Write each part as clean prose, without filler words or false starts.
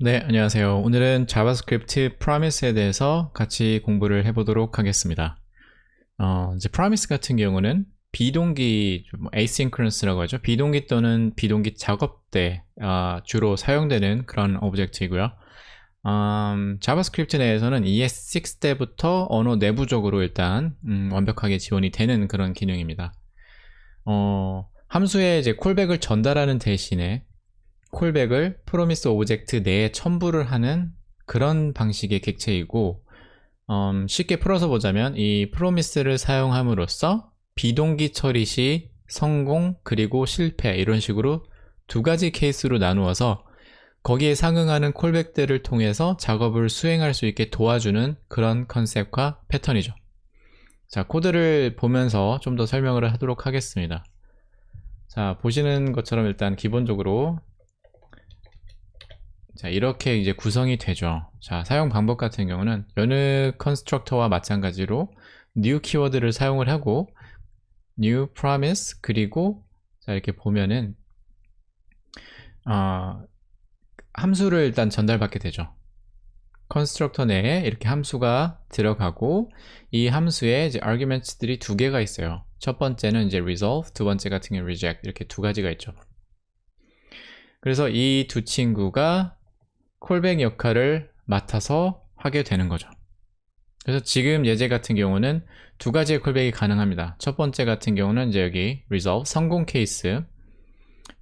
네, 안녕하세요. 오늘은 자바스크립트 프로미스에 대해서 같이 공부를 해보도록 하겠습니다. 이제 프로미스 같은 경우는 비동기, asynchronous라고 하죠. 비동기 또는 비동기 작업 때 주로 사용되는 그런 오브젝트이고요. 자바스크립트 내에서는 ES6 때부터 언어 내부적으로 일단 완벽하게 지원이 되는 그런 기능입니다. 함수에 이제 콜백을 전달하는 대신에 콜백을 프로미스 오브젝트 내에 첨부를 하는 그런 방식의 객체이고, 쉽게 풀어서 보자면 이 프로미스를 사용함으로써 비동기 처리 시 성공 그리고 실패 이런 식으로 두 가지 케이스로 나누어서 거기에 상응하는 콜백들을 통해서 작업을 수행할 수 있게 도와주는 그런 컨셉과 패턴이죠. 자, 코드를 보면서 좀 더 설명을 하도록 하겠습니다. 자, 보시는 것처럼 일단 기본적으로 자, 이렇게 이제 구성이 되죠. 자, 사용 방법 같은 경우는 여느 컨스트럭터와 마찬가지로 new 키워드를 사용을 하고 new promise 그리고 자, 이렇게 보면은 함수를 일단 전달받게 되죠. 컨스트럭터 내에 이렇게 함수가 들어가고 이 함수에 이제 arguments들이 두 개가 있어요. 첫 번째는 이제 resolve, 두 번째 같은 경우 reject 이렇게 두 가지가 있죠. 그래서 이 두 친구가 콜백 역할을 맡아서 하게 되는 거죠. 그래서 지금 예제 같은 경우는 두 가지의 콜백이 가능합니다. 첫 번째 같은 경우는 이제 여기 resolve 성공 케이스,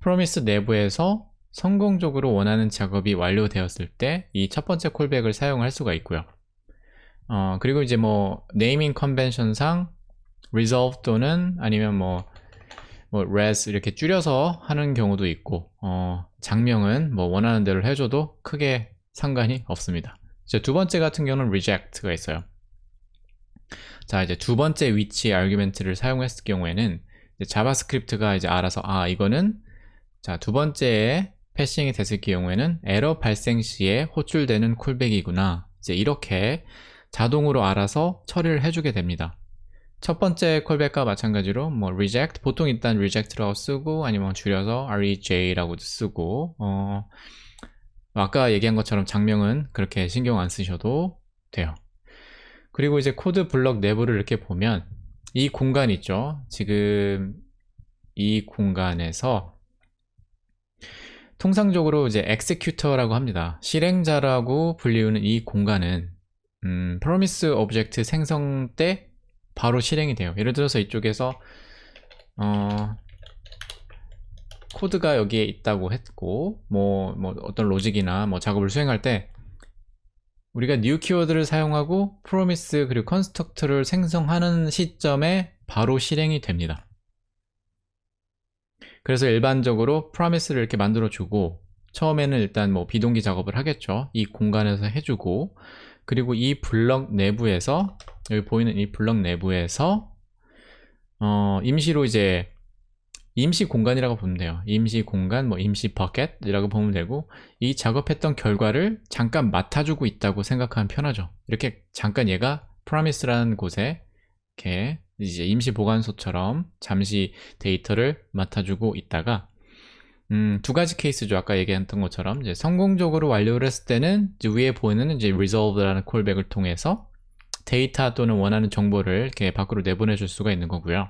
promise 내부에서 성공적으로 원하는 작업이 완료되었을 때 이 첫 번째 콜백을 사용할 수가 있고요. 그리고 이제 뭐 네이밍 컨벤션상 resolve 또는 아니면 뭐 res 이렇게 줄여서 하는 경우도 있고, 장명은 뭐 원하는 대로 해줘도 크게 상관이 없습니다. 이제 두 번째 같은 경우는 reject가 있어요. 자, 이제 두 번째 위치의 아규멘트를 사용했을 경우에는 이제 자바스크립트가 이제 알아서 이거는 자, 두 번째에 패싱이 됐을 경우에는 에러 발생 시에 호출되는 콜백이구나. 이제 이렇게 자동으로 알아서 처리를 해주게 됩니다. 첫 번째 콜백과 마찬가지로 뭐 reject 보통 일단 reject라고 쓰고 아니면 줄여서 rej라고도 쓰고 아까 얘기한 것처럼 장명은 그렇게 신경 안 쓰셔도 돼요. 그리고 이제 코드 블럭 내부를 이렇게 보면 이 공간 있죠. 지금 이 공간에서 통상적으로 이제 executor라고 합니다. 실행자라고 불리우는 이 공간은 promise 오브젝트 생성 때 바로 실행이 돼요. 예를 들어서 이쪽에서 코드가 여기에 있다고 했고 뭐 어떤 로직이나 뭐 작업을 수행할 때 우리가 new 키워드를 사용하고 promise 그리고 construct를 생성하는 시점에 바로 실행이 됩니다. 그래서 일반적으로 promise를 이렇게 만들어 주고 처음에는 일단 뭐 비동기 작업을 하겠죠. 이 공간에서 해주고 그리고 이 블럭 내부에서 여기 보이는 이 블럭 내부에서 임시로 이제 임시 공간이라고 보면 돼요. 임시 공간, 뭐 임시 버켓이라고 보면 되고 이 작업했던 결과를 잠깐 맡아주고 있다고 생각하면 편하죠. 이렇게 잠깐 얘가 promise라는 곳에 이렇게 이제 임시 보관소처럼 잠시 데이터를 맡아주고 있다가 두 가지 케이스죠. 아까 얘기했던 것처럼 이제 성공적으로 완료를 했을 때는 이제 위에 보이는 이제 resolve라는 콜백을 통해서 데이터 또는 원하는 정보를 이렇게 밖으로 내보내 줄 수가 있는 거고요.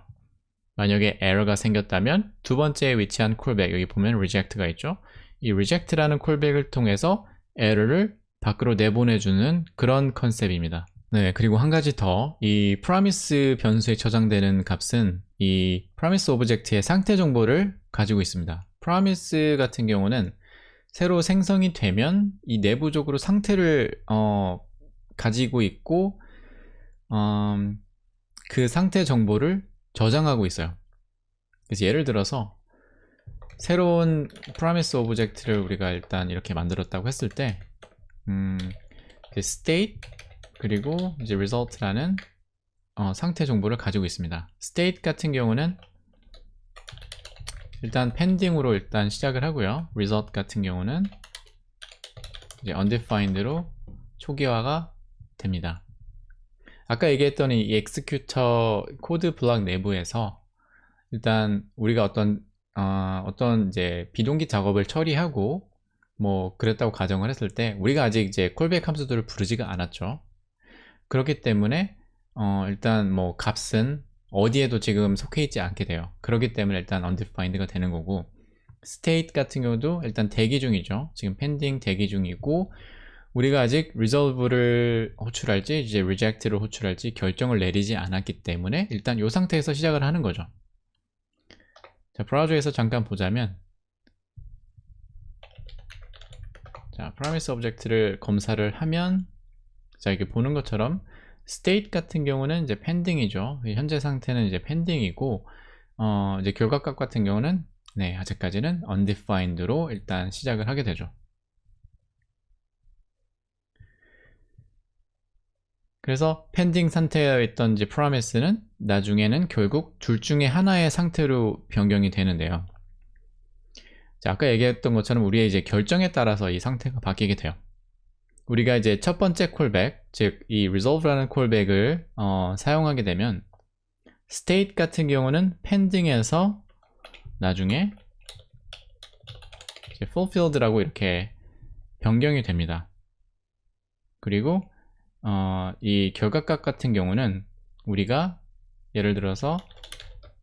만약에 에러가 생겼다면 두 번째에 위치한 콜백 여기 보면 reject가 있죠. 이 reject라는 콜백을 통해서 에러를 밖으로 내보내주는 그런 컨셉입니다. 네, 그리고 한 가지 더, 이 promise 변수에 저장되는 값은 이 promise 오브젝트의 상태 정보를 가지고 있습니다. promise 같은 경우는 새로 생성이 되면 이 내부적으로 상태를 가지고 있고 그 상태 정보를 저장하고 있어요. 그래서 예를 들어서 새로운 promise 오브젝트를 우리가 일단 이렇게 만들었다고 했을 때 state 그리고 이제 result라는 상태 정보를 가지고 있습니다. state 같은 경우는 일단 pending으로 일단 시작을 하고요. result 같은 경우는 이제 undefined로 초기화가 됩니다. 아까 얘기했던 이 executor 코드 블럭 내부에서 일단 우리가 어떤 이제 비동기 작업을 처리하고 뭐 그랬다고 가정을 했을 때 우리가 아직 이제 콜백 함수들을 부르지가 않았죠. 그렇기 때문에 일단 뭐 값은 어디에도 지금 속해 있지 않게 돼요. 그렇기 때문에 일단 undefined가 되는 거고, state 같은 경우도 일단 대기 중이죠. 지금 pending 대기 중이고, 우리가 아직 resolve를 호출할지 이제 reject를 호출할지 결정을 내리지 않았기 때문에 일단 이 상태에서 시작을 하는 거죠. 자, 브라우저에서 잠깐 보자면, 자, promise object를 검사를 하면, 자, 이렇게 보는 것처럼 state 같은 경우는 이제 pending이죠. 현재 상태는 이제 pending이고, 이제 결과값 같은 경우는 네, 아직까지는 undefined로 일단 시작을 하게 되죠. 그래서 pending 상태에 있던 이제 promise는 나중에는 결국 둘 중에 하나의 상태로 변경이 되는데요. 자, 아까 얘기했던 것처럼 우리의 이제 결정에 따라서 이 상태가 바뀌게 돼요. 우리가 이제 첫 번째 콜백, 즉 이 resolve라는 콜백을 사용하게 되면 state 같은 경우는 pending에서 나중에 이제 fulfilled라고 이렇게 변경이 됩니다. 그리고 이 결과값 같은 경우는 우리가 예를 들어서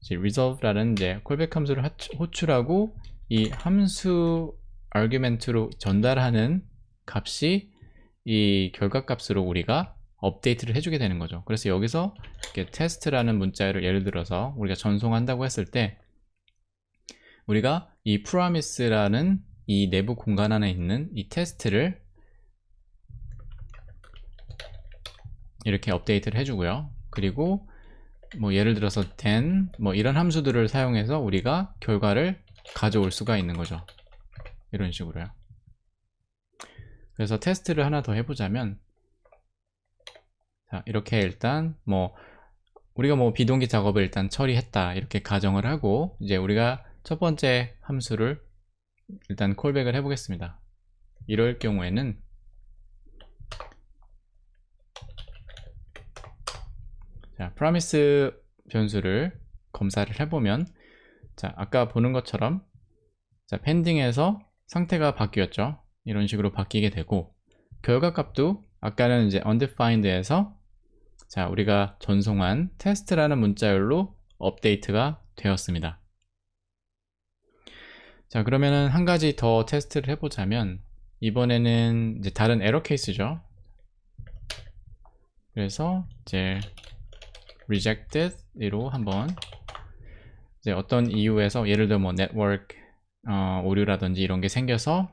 이제 resolve라는 이제 콜백 함수를 호출하고 이 함수 argument로 전달하는 값이 이 결과값으로 우리가 업데이트를 해주게 되는 거죠. 그래서 여기서 이렇게 test라는 문자를 예를 들어서 우리가 전송한다고 했을 때 우리가 이 promise라는 이 내부 공간 안에 있는 이 테스트를 이렇게 업데이트를 해주고요. 그리고 뭐 예를 들어서 then 뭐 이런 함수들을 사용해서 우리가 결과를 가져올 수가 있는 거죠. 이런 식으로요. 그래서 테스트를 하나 더 해보자면, 자, 이렇게 일단 뭐 우리가 뭐 비동기 작업을 일단 처리했다 이렇게 가정을 하고, 이제 우리가 첫 번째 함수를 일단 콜백을 해보겠습니다. 이럴 경우에는 자, promise 변수를 검사를 해보면, 자, 아까 보는 것처럼 자, pending에서 상태가 바뀌었죠. 이런 식으로 바뀌게 되고, 결과값도 아까는 이제 undefined에서 자, 우리가 전송한 test라는 문자열로 업데이트가 되었습니다. 자, 그러면은 한 가지 더 테스트를 해보자면, 이번에는 이제 다른 에러 케이스죠. 그래서 이제 rejected로 한번 이제 어떤 이유에서 예를 들어 뭐 네트워크 오류라든지 이런 게 생겨서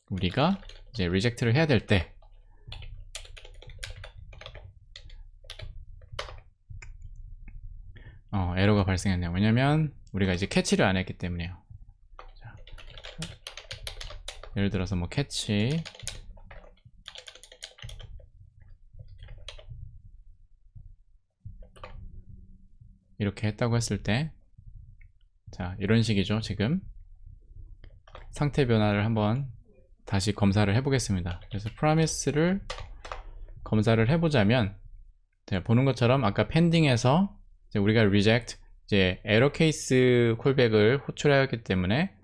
우리가 이제 reject를 해야 될 때 에러가 발생했네요. 왜냐면 우리가 이제 캐치를 안 했기 때문에요. 자, 예를 들어서 뭐 캐치 이렇게 했다고 했을 때, 자, 이런 식이죠. 지금 상태 변화를 한번 다시 검사를 해보겠습니다. 그래서 promise를 검사를 해보자면, 자, 보는 것처럼 아까 pending에서 이제 우리가 reject 이제 에러 케이스 콜백을 호출하였기 때문에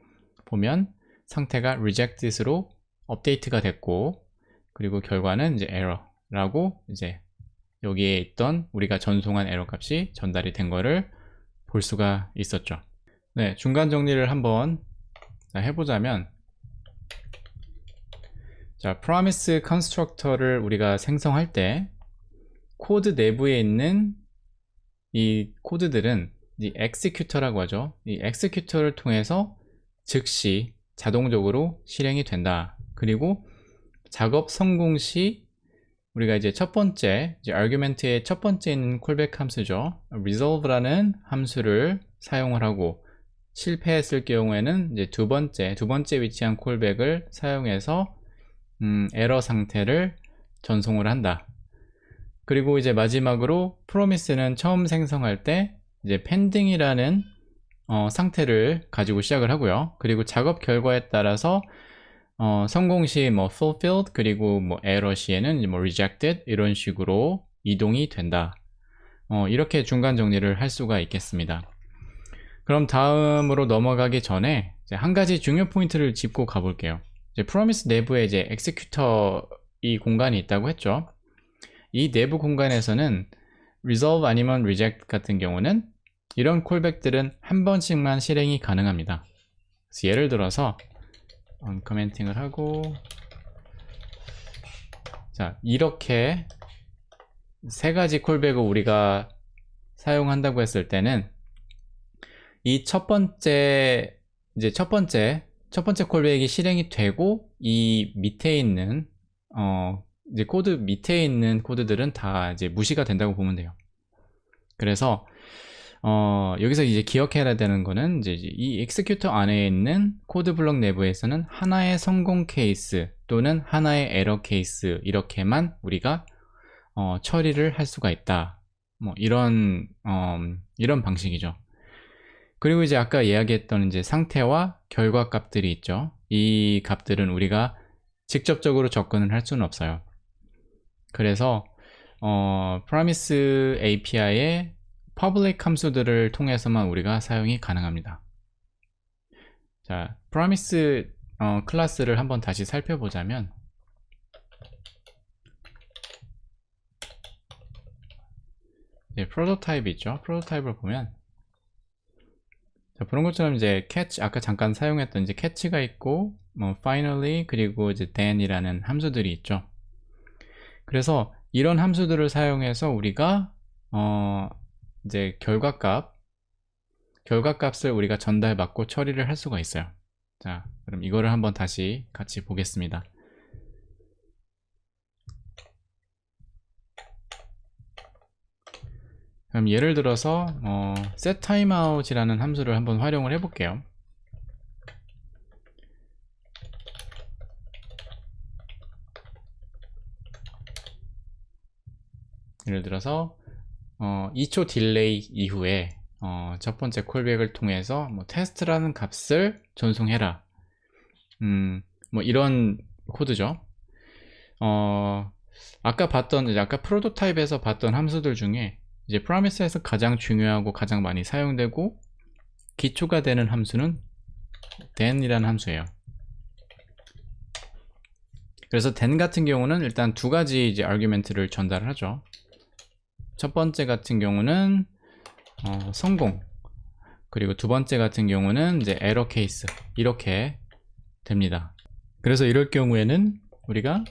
보면 상태가 rejected으로 업데이트가 됐고, 그리고 결과는 이제 error라고 이제 여기에 있던 우리가 전송한 에러 값이 전달이 된 거를 볼 수가 있었죠. 네, 중간 정리를 한번 해보자면, 자, promise constructor를 우리가 생성할 때 코드 내부에 있는 이 코드들은 이 executor라고 하죠. 이 executor를 통해서 즉시 자동적으로 실행이 된다. 그리고 작업 성공 시 우리가 이제 첫 번째 이제 argument의 첫 번째 있는 콜백 함수죠. resolve라는 함수를 사용을 하고, 실패했을 경우에는 이제 두 번째 위치한 콜백을 사용해서 에러 상태를 전송을 한다. 그리고 이제 마지막으로 promise는 처음 생성할 때 이제 pending이라는 상태를 가지고 시작을 하고요. 그리고 작업 결과에 따라서 성공 시 뭐 fulfilled 그리고 뭐 error 시에는 뭐 rejected 이런 식으로 이동이 된다. 이렇게 중간 정리를 할 수가 있겠습니다. 그럼 다음으로 넘어가기 전에 한 가지 중요 포인트를 짚고 가볼게요. 이제 promise 내부에 이제 executor 이 공간이 있다고 했죠. 이 내부 공간에서는 resolve 아니면 reject 같은 경우는 이런 콜백들은 한 번씩만 실행이 가능합니다. 그래서 예를 들어서 언커멘팅을 하고, 자, 이렇게 세 가지 콜백을 우리가 사용한다고 했을 때는 이 첫 번째 콜백이 실행이 되고, 이 밑에 있는 이제 코드 밑에 있는 코드들은 다 이제 무시가 된다고 보면 돼요. 그래서 여기서 이제 기억해야 되는 거는 이제 이 executor 안에 있는 코드 블록 내부에서는 하나의 성공 케이스 또는 하나의 에러 케이스 이렇게만 우리가 처리를 할 수가 있다. 뭐 이런 방식이죠. 그리고 이제 아까 이야기했던 이제 상태와 결과 값들이 있죠. 이 값들은 우리가 직접적으로 접근을 할 수는 없어요. 그래서 promise API의 public 함수들을 통해서만 우리가 사용이 가능합니다. 자, promise 클래스를 한번 다시 살펴보자면, 네, 프로토타입 있죠. 프로토타입을 보면, 자, 보는 것처럼 이제 catch, 아까 잠깐 사용했던 이제 catch가 있고, 뭐 finally, 그리고 이제 then이라는 함수들이 있죠. 그래서 이런 함수들을 사용해서 우리가 이제 결과값을 우리가 전달받고 처리를 할 수가 있어요. 자, 그럼 이거를 한번 다시 같이 보겠습니다. 그럼 예를 들어서 setTimeout이라는 함수를 한번 활용을 해볼게요. 예를 들어서 2초 딜레이 이후에 첫 번째 콜백을 통해서 뭐 테스트라는 값을 전송해라. 뭐 이런 코드죠. 아까 프로토타입에서 봤던 함수들 중에 이제 promise에서 가장 중요하고 가장 많이 사용되고 기초가 되는 함수는 then이라는 함수예요. 그래서 then 같은 경우는 일단 두 가지 이제 argument를 전달을 하죠. 첫 번째 같은 경우는 성공, 그리고 두 번째 같은 경우는 이제 에러 케이스 이렇게 됩니다. 그래서 이럴 경우에는 우리가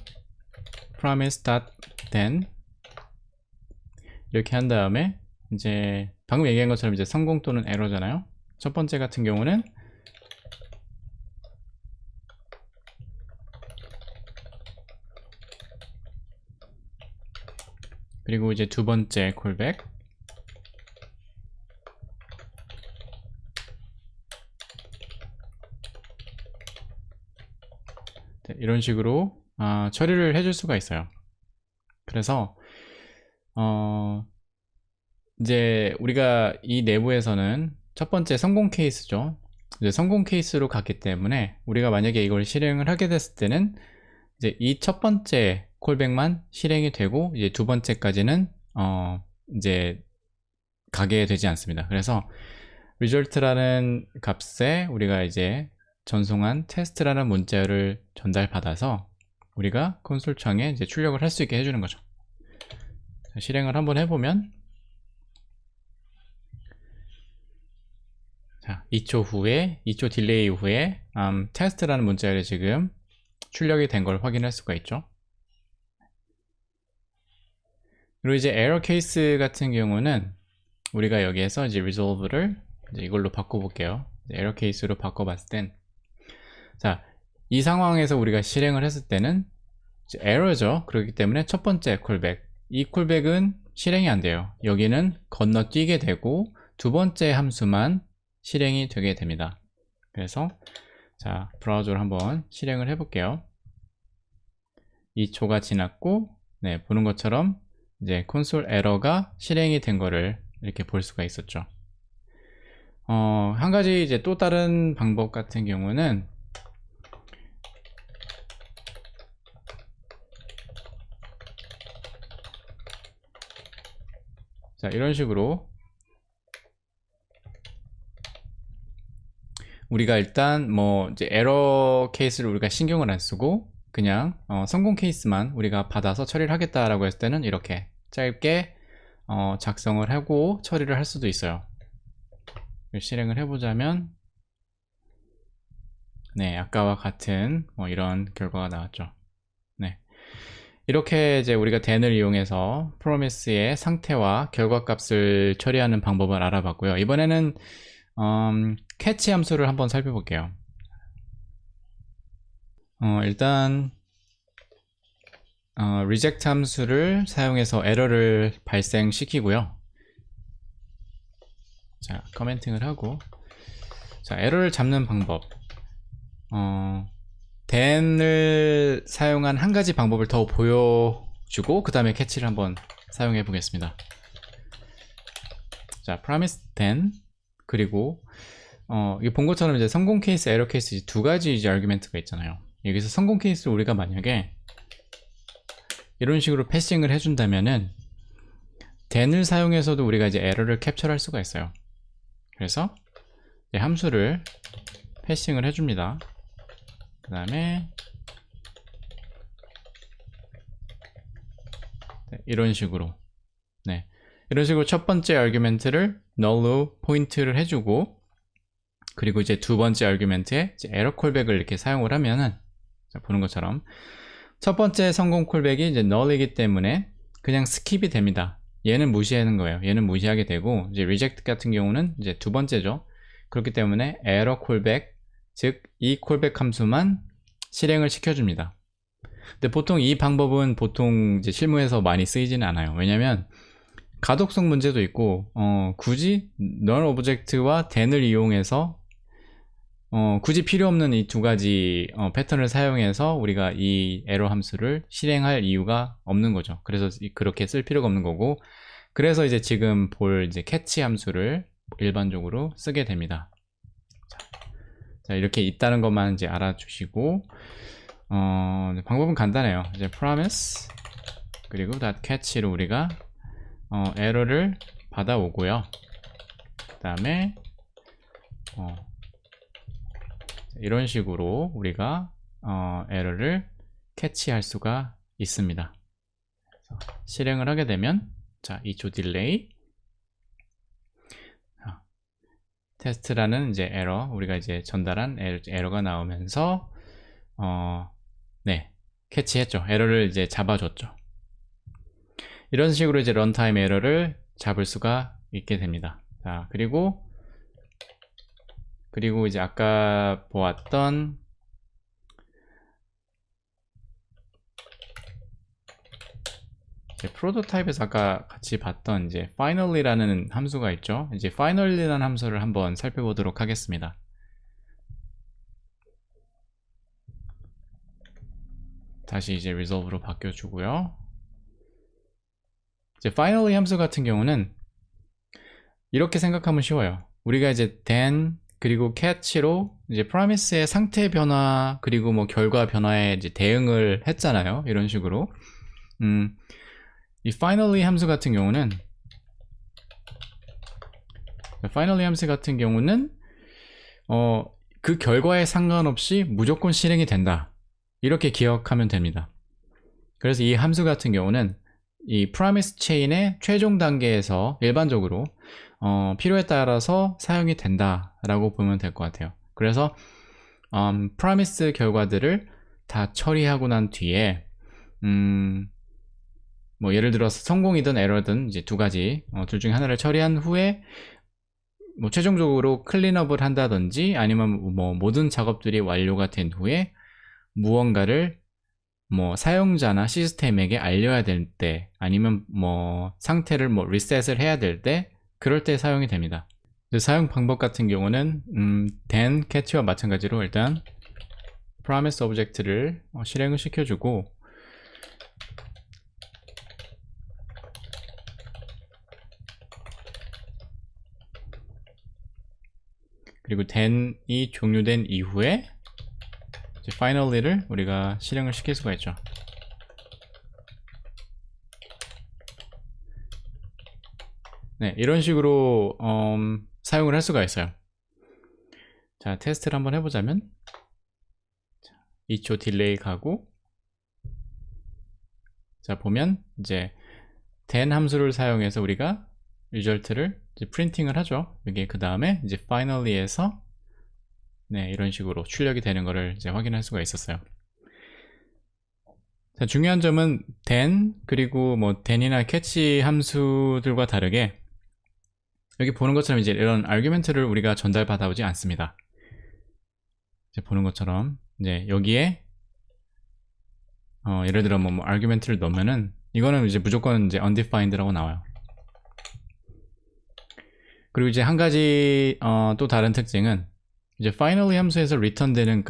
promise.then 이렇게 한 다음에 이제 방금 얘기한 것처럼 이제 성공 또는 에러잖아요. 첫 번째 같은 경우는 그리고 이제 두 번째 콜백 이런 식으로 처리를 해줄 수가 있어요. 그래서 이제 우리가 이 내부에서는 첫 번째 성공 케이스죠. 이제 성공 케이스로 갔기 때문에 우리가 만약에 이걸 실행을 하게 됐을 때는 이제 이 첫 번째 콜백만 실행이 되고 이제 두 번째까지는 이제 가게 되지 않습니다. 그래서 result라는 값에 우리가 이제 전송한 test라는 문자를 전달받아서 우리가 콘솔 창에 이제 출력을 할 수 있게 해주는 거죠. 자, 실행을 한번 해보면, 자, 2초 딜레이 후에 test라는 문자를 지금 출력이 된 걸 확인할 수가 있죠. 그리고 이제 error case 같은 경우는 우리가 여기에서 이제 resolve를 이제 이걸로 바꿔볼게요. error case로 바꿔봤을 땐, 자, 이 상황에서 우리가 실행을 했을 때는 이제 error죠. 그렇기 때문에 첫 번째 콜백, 이 콜백은 실행이 안 돼요. 여기는 건너뛰게 되고 두 번째 함수만 실행이 되게 됩니다. 그래서 자, 브라우저로 한번 실행을 해볼게요. 2초가 지났고, 네, 보는 것처럼 이제 콘솔 에러가 실행이 된 거를 이렇게 볼 수가 있었죠. 한 가지 이제 또 다른 방법 같은 경우는 자, 이런 식으로 우리가 일단 뭐 이제 에러 케이스를 우리가 신경을 안 쓰고 그냥 성공 케이스만 우리가 받아서 처리를 하겠다라고 했을 때는 이렇게 짧게 작성을 하고 처리를 할 수도 있어요. 실행을 해보자면 네, 아까와 같은 이런 결과가 나왔죠. 네, 이렇게 이제 우리가 then을 이용해서 promise의 상태와 결과값을 처리하는 방법을 알아봤고요. 이번에는 catch 함수를 한번 살펴볼게요. 일단 reject 함수를 사용해서 에러를 발생시키고요. 자, 커멘팅을 하고, 자, 에러를 잡는 방법. then을 사용한 한 가지 방법을 더 보여주고 그 다음에 catch를 한번 사용해 보겠습니다. 자, promise then, 그리고 이게 본 것처럼 이제 성공 케이스, 에러 케이스 두 가지 이제 아규멘트가 있잖아요. 여기서 성공 케이스를 우리가 만약에 이런 식으로 패싱을 해준다면은 then을 사용해서도 우리가 이제 에러를 캡처할 수가 있어요. 그래서 함수를 패싱을 해줍니다. 그 다음에 이런 식으로 이런 식으로 첫 번째 아규멘트를 null로 포인트를 해주고, 그리고 이제 두 번째 아규멘트에 에러 콜백을 이렇게 사용을 하면은, 자, 보는 것처럼 첫 번째 성공 콜백이 이제 null이기 때문에 그냥 스킵이 됩니다. 얘는 무시하는 거예요. 얘는 무시하게 되고, 이제 reject 같은 경우는 이제 두 번째죠. 그렇기 때문에 에러 콜백, 즉 이 콜백 함수만 실행을 시켜줍니다. 근데 보통 이 방법은 보통 이제 실무에서 많이 쓰이지는 않아요. 왜냐면 가독성 문제도 있고, 굳이 null object와 then을 이용해서 굳이 필요 없는 이 두 가지 패턴을 사용해서 우리가 이 에러 함수를 실행할 이유가 없는 거죠. 그래서 그렇게 쓸 필요가 없는 거고, 그래서 이제 지금 볼 이제 catch 함수를 일반적으로 쓰게 됩니다. 자, 이렇게 있다는 것만 이제 알아주시고, 방법은 간단해요. 이제 promise 그리고 .catch로 우리가 에러를 받아오고요. 그 다음에 이런 식으로 우리가 에러를 캐치할 수가 있습니다. 실행을 하게 되면, 자, 2초 딜레이, 테스트라는 이제 에러, 우리가 이제 전달한 에러가 나오면서 네, 캐치했죠. 에러를 이제 잡아줬죠. 이런 식으로 이제 런타임 에러를 잡을 수가 있게 됩니다. 자, 그리고 이제 아까 보았던 프로토타입에서 아까 같이 봤던 이제 finally라는 함수가 있죠. 이제 finally라는 함수를 한번 살펴보도록 하겠습니다. 다시 이제 resolve로 바뀌어주고요. 이제 finally 함수 같은 경우는 이렇게 생각하면 쉬워요. 우리가 이제 then 그리고 catch로 이제 promise의 상태 변화 그리고 뭐 결과 변화에 이제 대응을 했잖아요. 이런 식으로. 이 finally 함수 같은 경우는 그 결과에 상관없이 무조건 실행이 된다. 이렇게 기억하면 됩니다. 그래서 이 함수 같은 경우는 이 promise chain의 최종 단계에서 일반적으로 필요에 따라서 사용이 된다라고 보면 될 것 같아요. 그래서 promise 결과들을 다 처리하고 난 뒤에 뭐 예를 들어서 성공이든 에러든 이제 두 가지 둘 중에 하나를 처리한 후에 뭐 최종적으로 클린업을 한다든지 아니면 뭐 모든 작업들이 완료가 된 후에 무언가를 뭐 사용자나 시스템에게 알려야 될 때 아니면 뭐 상태를 뭐 리셋을 해야 될 때 그럴 때 사용이 됩니다. 사용 방법 같은 경우는 then catch와 마찬가지로 일단 promise object를 실행을 시켜주고, 그리고 then이 종료된 이후에 이제 finally를 우리가 실행을 시킬 수가 있죠. 네, 이런 식으로 사용을 할 수가 있어요. 자, 테스트를 한번 해보자면 2초 딜레이 가고, 자, 보면 이제 then 함수를 사용해서 우리가 리절트를 이제 프린팅을 하죠. 여기 그 다음에 이제 finally에서 네, 이런 식으로 출력이 되는 거를 이제 확인할 수가 있었어요. 자, 중요한 점은 then 그리고 뭐 then이나 catch 함수들과 다르게 여기 보는 것처럼 이제 이런 argument를 우리가 전달 받아오지 않습니다. 이제 보는 것처럼 이제 여기에 예를 들어 뭐 argument를 넣으면은 이거는 이제 무조건 이제 undefined라고 나와요. 그리고 이제 한 가지 또 다른 특징은 이제 finally 함수에서 return되는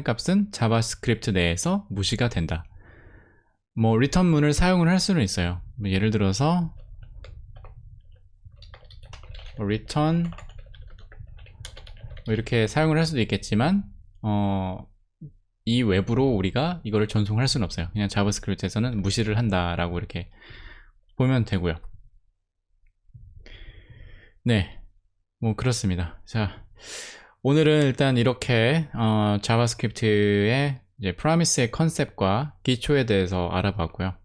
값은 자바스크립트 내에서 무시가 된다. 뭐 return문을 사용을 할 수는 있어요. 뭐 예를 들어서 return 뭐 이렇게 사용을 할 수도 있겠지만 이 외부로 우리가 이거를 전송할 수는 없어요. 그냥 자바스크립트에서는 무시를 한다라고 이렇게 보면 되고요. 네, 뭐 그렇습니다. 자, 오늘은 일단 이렇게 자바스크립트의 이제 프로미스의 컨셉과 기초에 대해서 알아봤고요.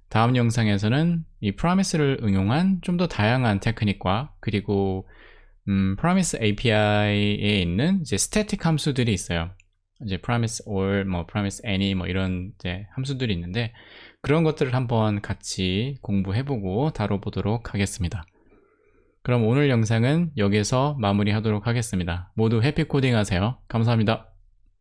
다음 영상에서는 이 프로미스를 응용한 좀 더 다양한 테크닉과 그리고 프로미스 API에 있는 이제 스태틱 함수들이 있어요. 이제 promise or 뭐 promise any 뭐 이런 이제 함수들이 있는데 그런 것들을 한번 같이 공부해보고 다뤄보도록 하겠습니다. 그럼 오늘 영상은 여기서 마무리하도록 하겠습니다. 모두 해피 코딩 하세요. 감사합니다.